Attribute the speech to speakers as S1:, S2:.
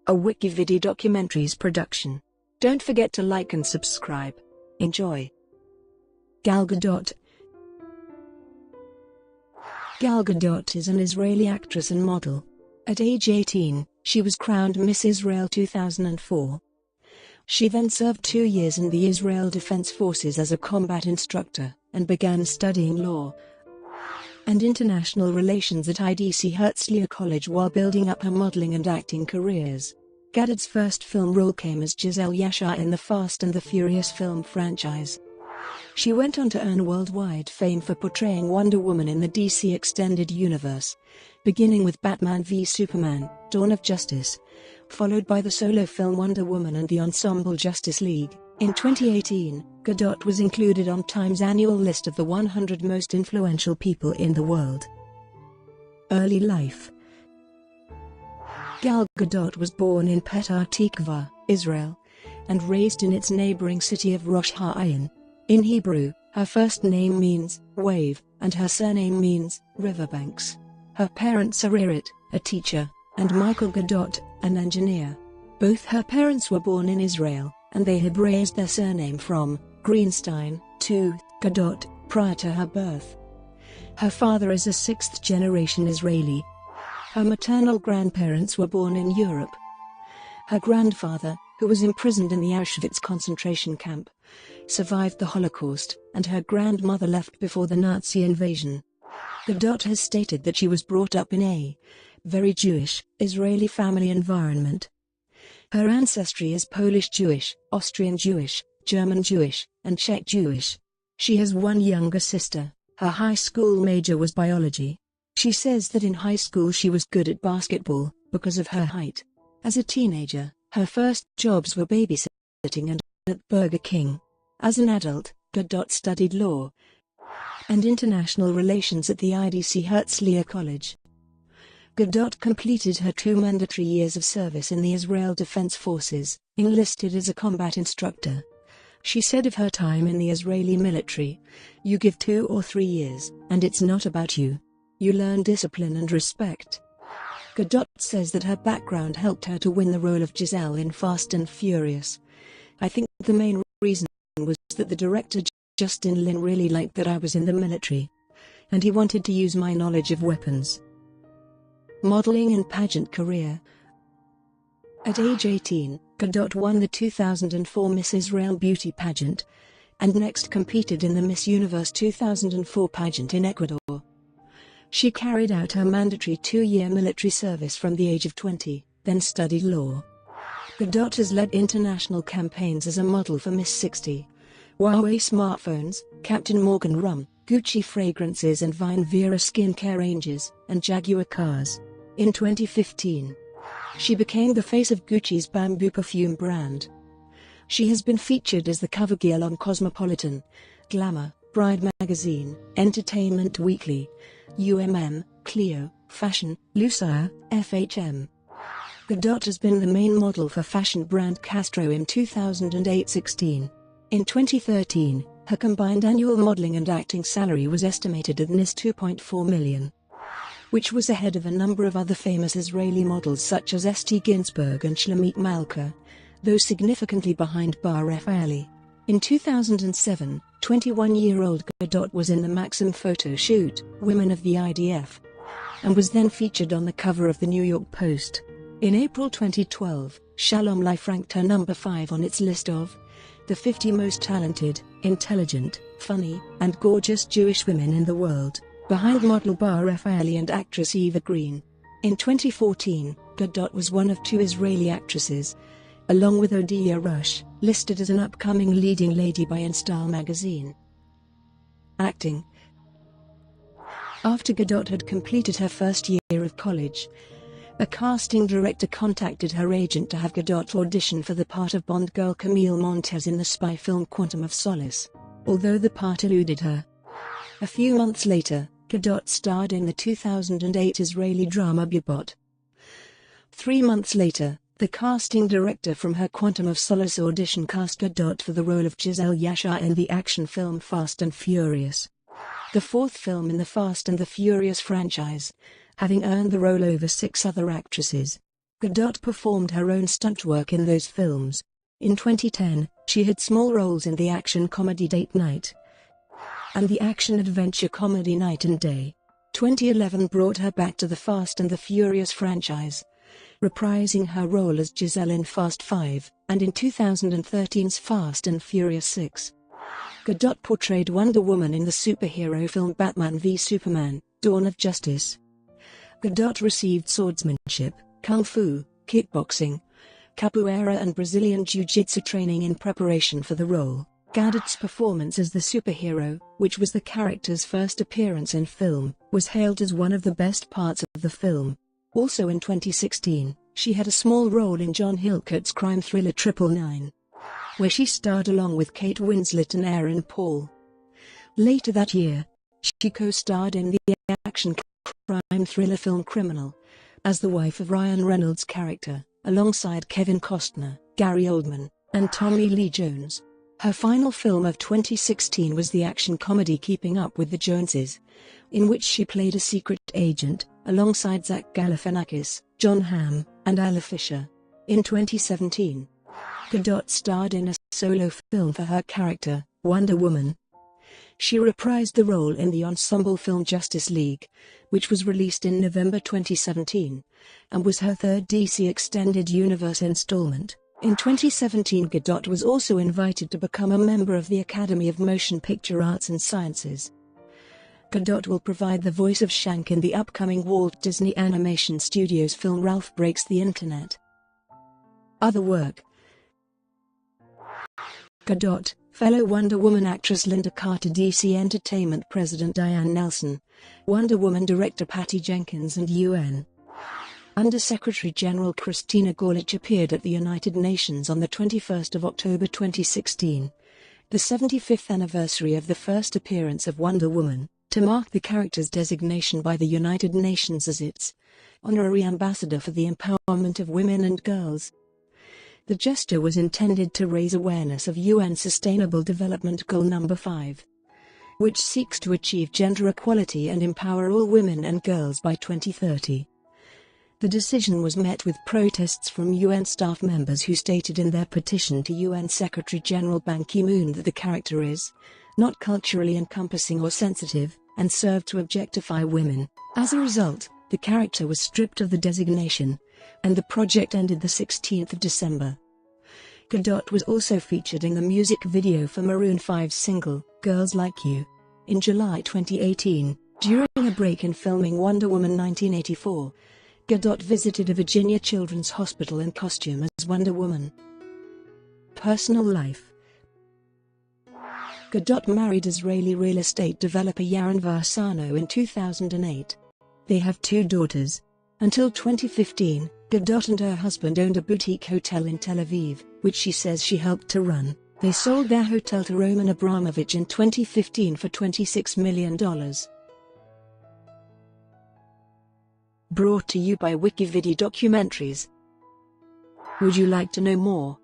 S1: a Wikividi Documentaries production. Don't forget to like and subscribe. Enjoy. Gal Gadot. Gal Gadot is an Israeli actress and model. At age 18, she was crowned Miss Israel 2004. She then served 2 years in the Israel Defense Forces as a combat instructor, and began studying law and international relations at IDC Herzliya College while building up her modeling and acting careers. Gadot's first film role came as Giselle Yashar in the Fast and the Furious film franchise. She went on to earn worldwide fame for portraying Wonder Woman in the DC Extended Universe, beginning with Batman v Superman: Dawn of Justice, followed by the solo film Wonder Woman and the ensemble Justice League. In 2018, Gadot was included on Time's annual list of the 100 most influential people in the world. Early life. Gal Gadot was born in Petah Tikva, Israel, and raised in its neighboring city of Rosh HaAyin. In Hebrew, her first name means wave, and her surname means riverbanks. Her parents are Irit, a teacher, and Michael Gadot, an engineer. Both her parents were born in Israel, and they had raised their surname from Greenstein to Gadot prior to her birth. Her father is a sixth-generation Israeli. Her maternal grandparents were born in Europe. Her grandfather, who was imprisoned in the Auschwitz concentration camp, survived the Holocaust, and her grandmother left before the Nazi invasion. Gadot has stated that she was brought up in a very Jewish, Israeli family environment. Her ancestry is Polish Jewish, Austrian Jewish, German Jewish, and Czech Jewish. She has one younger sister. Her high school major was biology. She says that in high school she was good at basketball, because of her height. As a teenager, her first jobs were babysitting and at Burger King. As an adult, Gadot studied law and international relations at the IDC Herzliya College. Gadot completed her 2 mandatory years of service in the Israel Defense Forces, enlisted as a combat instructor. She said of her time in the Israeli military, "You give 2 or 3 years, and it's not about you. You learn discipline and respect." Gadot says that her background helped her to win the role of Giselle in Fast and Furious. "I think the main reason was that the director Justin Lin really liked that I was in the military, and he wanted to use my knowledge of weapons." Modeling and pageant career. At age 18, Gadot won the 2004 Miss Israel beauty pageant, and next competed in the Miss Universe 2004 pageant in Ecuador. She carried out her mandatory 2-year military service from the age of 20, then studied law. Gadot has led international campaigns as a model for Miss 60, Huawei smartphones, Captain Morgan rum, Gucci fragrances and Vine Vera skincare ranges, and Jaguar cars. In 2015, she became the face of Gucci's Bamboo perfume brand. She has been featured as the cover girl on Cosmopolitan, Glamour, Bride Magazine, Entertainment Weekly, Clio, Fashion, Lucire, FHM. Gadot has been the main model for fashion brand Castro in 2008-16. In 2013, her combined annual modeling and acting salary was estimated at Nis 2.4 million, which was ahead of a number of other famous Israeli models such as Esti Ginsburg and Shlomit Malka, though significantly behind Bar Refaeli. In 2007, 21-year-old Gadot was in the Maxim photo shoot, Women of the IDF, and was then featured on the cover of the New York Post. In April 2012, Shalom Life ranked her number 5 on its list of the 50 most talented, intelligent, funny, and gorgeous Jewish women in the world, behind model Bar Refaeli and actress Eva Green. In 2014, Gadot was one of 2 Israeli actresses, along with Odia Rush, listed as an upcoming leading lady by InStyle magazine. Acting. After Gadot had completed her first year of college, a casting director contacted her agent to have Gadot audition for the part of Bond girl Camille Montez in the spy film Quantum of Solace, although the part eluded her. A few months later, Gadot starred in the 2008 Israeli drama Bubot. 3 months later, the casting director from her Quantum of Solace audition cast Gadot for the role of Giselle Yashar in the action film Fast and Furious, the 4th film in the Fast and the Furious franchise, having earned the role over 6 other actresses. Gadot performed her own stunt work in those films. In 2010, she had small roles in the action comedy Date Night and the action-adventure comedy Night and Day. 2011 brought her back to the Fast and the Furious franchise, reprising her role as Giselle in Fast 5, and in 2013's Fast and Furious 6. Gadot portrayed Wonder Woman in the superhero film Batman v Superman: Dawn of Justice. Gadot received swordsmanship, kung fu, kickboxing, capoeira and Brazilian jiu-jitsu training in preparation for the role. Gadot's performance as the superhero, which was the character's first appearance in film, was hailed as one of the best parts of the film. Also in 2016, she had a small role in John Hillcoat's crime thriller 999, where she starred along with Kate Winslet and Aaron Paul. Later that year, she co-starred in the action crime thriller film Criminal, as the wife of Ryan Reynolds' character, alongside Kevin Costner, Gary Oldman, and Tommy Lee Jones. Her final film of 2016 was the action comedy Keeping Up with the Joneses, in which she played a secret agent, alongside Zach Galifianakis, Jon Hamm, and Isla Fisher. In 2017, Gadot starred in a solo film for her character, Wonder Woman. She reprised the role in the ensemble film Justice League, which was released in November 2017, and was her third DC Extended Universe installment. In 2017, Gadot was also invited to become a member of the Academy of Motion Picture Arts and Sciences. Gadot will provide the voice of Shank in the upcoming Walt Disney Animation Studios film Ralph Breaks the Internet. Other work: Gadot, fellow Wonder Woman actress Linda Carter, DC Entertainment President Diane Nelson, Wonder Woman director Patty Jenkins, and UN Under-Secretary General Christina Gorlich appeared at the United Nations on 21 October 2016, the 75th anniversary of the first appearance of Wonder Woman, to mark the character's designation by the United Nations as its honorary ambassador for the empowerment of women and girls. The gesture was intended to raise awareness of UN Sustainable Development Goal No. 5, which seeks to achieve gender equality and empower all women and girls by 2030. The decision was met with protests from UN staff members who stated in their petition to UN Secretary-General Ban Ki-moon that the character is not culturally encompassing or sensitive, and served to objectify women. As a result, the character was stripped of the designation, and the project ended the 16th of December. Gadot was also featured in the music video for Maroon 5's single, Girls Like You, in July 2018. During a break in filming Wonder Woman 1984, Gadot visited a Virginia Children's Hospital in costume as Wonder Woman. Personal life: Gadot married Israeli real estate developer Yaron Varsano in 2008. They have 2 daughters. Until 2015, Gadot and her husband owned a boutique hotel in Tel Aviv, which she says she helped to run. They sold their hotel to Roman Abramovich in 2015 for $26 million. Brought to you by Wikividi Documentaries. Would you like to know more?